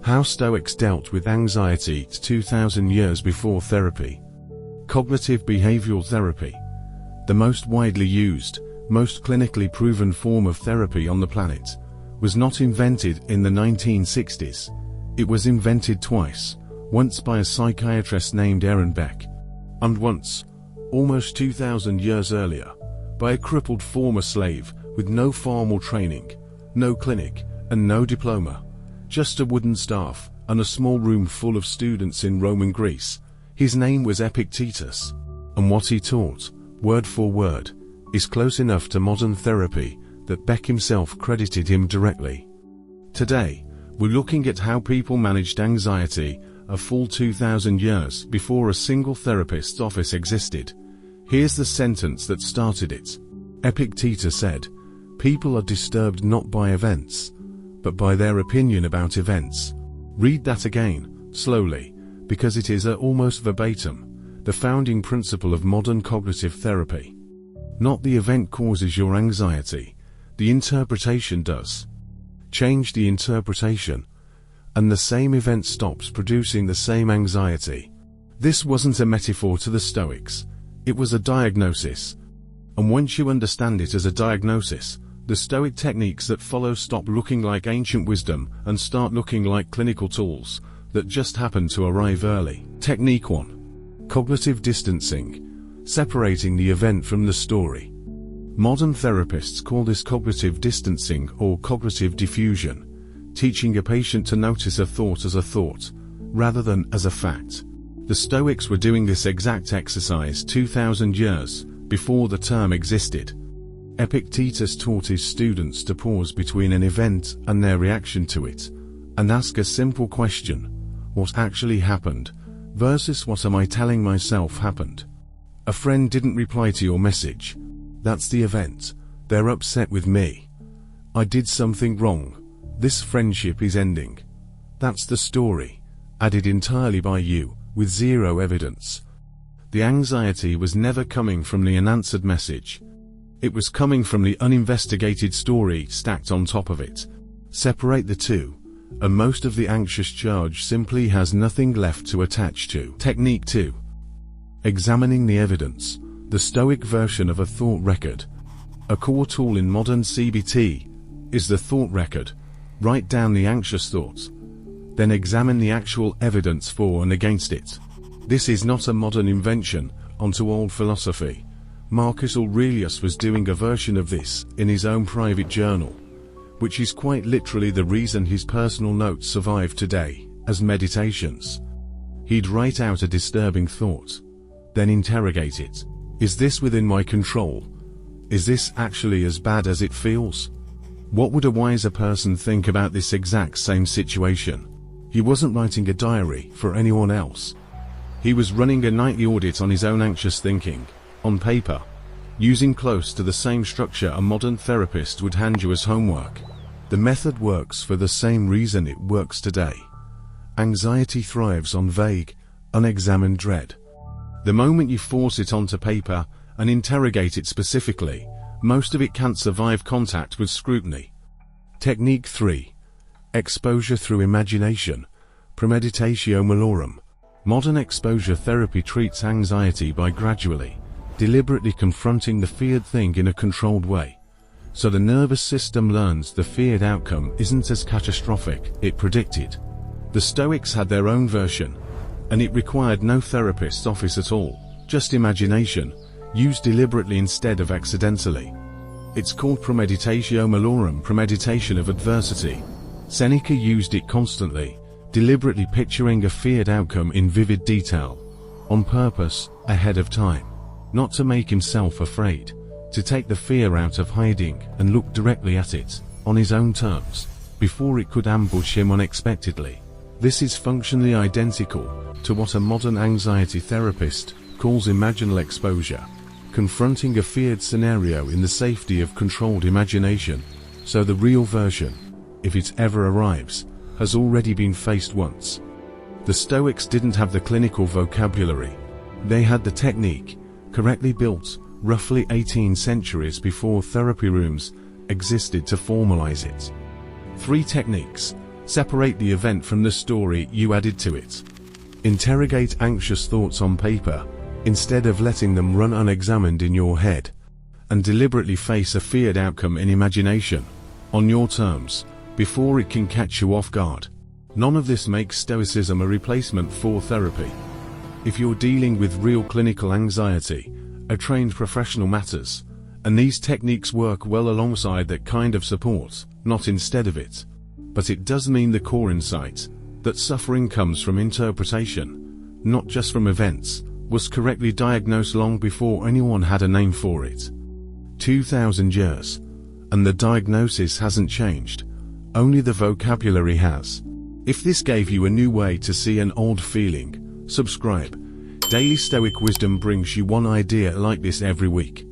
How Stoics dealt with anxiety 2000 years before therapy. Cognitive behavioral therapy. The most widely used, most clinically proven form of therapy on the planet, was not invented in the 1960s. It was invented twice, once by a psychiatrist named Aaron Beck, and once, almost 2,000 years earlier, by a crippled former slave with no formal training, no clinic, and no diploma. Just a wooden staff, and a small room full of students in Roman Greece. His name was Epictetus, and what he taught, word for word, is close enough to modern therapy that Beck himself credited him directly. Today, we're looking at how people managed anxiety a full 2,000 years before a single therapist's office existed. Here's the sentence that started it. Epictetus said, "People are disturbed not by events, but by their opinion about events." Read that again, slowly, because it is almost verbatim, the founding principle of modern cognitive therapy. Not the event causes your anxiety, the interpretation does. Change the interpretation, and the same event stops producing the same anxiety. This wasn't a metaphor to the Stoics, it was a diagnosis. And once you understand it as a diagnosis, the Stoic techniques that follow stop looking like ancient wisdom and start looking like clinical tools that just happen to arrive early. Technique 1. Cognitive distancing. Separating the event from the story. Modern therapists call this cognitive distancing or cognitive diffusion, teaching a patient to notice a thought as a thought, rather than as a fact. The Stoics were doing this exact exercise 2,000 years before the term existed. Epictetus taught his students to pause between an event and their reaction to it, and ask a simple question: what actually happened, versus what am I telling myself happened? A friend didn't reply to your message. That's the event. They're upset with me. I did something wrong. This friendship is ending. That's the story, added entirely by you, with zero evidence. The anxiety was never coming from the unanswered message. It was coming from the uninvestigated story stacked on top of it. Separate the two, and most of the anxious charge simply has nothing left to attach to. Technique 2. Examining the evidence, the Stoic version of a thought record. A core tool in modern CBT is the thought record. Write down the anxious thoughts, then examine the actual evidence for and against it. This is not a modern invention onto old philosophy. Marcus Aurelius was doing a version of this in his own private journal, which is quite literally the reason his personal notes survive today, as meditations. He'd write out a disturbing thought, then interrogate it. Is this within my control? Is this actually as bad as it feels? What would a wiser person think about this exact same situation? He wasn't writing a diary for anyone else. He was running a nightly audit on his own anxious thinking, on paper, using close to the same structure a modern therapist would hand you as homework. The method works for the same reason it works today. Anxiety thrives on vague, unexamined dread. The moment you force it onto paper and interrogate it specifically, most of it can't survive contact with scrutiny. Technique 3. Exposure through imagination. Premeditatio Malorum. Modern exposure therapy treats anxiety by gradually, deliberately confronting the feared thing in a controlled way. So the nervous system learns the feared outcome isn't as catastrophic it predicted. The Stoics had their own version, and it required no therapist's office at all, just imagination, used deliberately instead of accidentally. It's called Premeditatio Malorum, premeditation of adversity. Seneca used it constantly, deliberately picturing a feared outcome in vivid detail, on purpose, ahead of time. Not to make himself afraid, to take the fear out of hiding and look directly at it, on his own terms, before it could ambush him unexpectedly. This is functionally identical to what a modern anxiety therapist calls imaginal exposure, confronting a feared scenario in the safety of controlled imagination, so the real version, if it ever arrives, has already been faced once. The Stoics didn't have the clinical vocabulary. They had the technique, correctly built, roughly 18 centuries before therapy rooms existed to formalize it. 3 techniques. Separate the event from the story you added to it. Interrogate anxious thoughts on paper, instead of letting them run unexamined in your head. And deliberately face a feared outcome in imagination, on your terms, before it can catch you off guard. None of this makes Stoicism a replacement for therapy. If you're dealing with real clinical anxiety, a trained professional matters, and these techniques work well alongside that kind of support, not instead of it. But it does mean the core insight, that suffering comes from interpretation, not just from events, was correctly diagnosed long before anyone had a name for it. 2,000 years. And the diagnosis hasn't changed. Only the vocabulary has. If this gave you a new way to see an old feeling, subscribe. Daily Stoic Wisdom brings you one idea like this every week.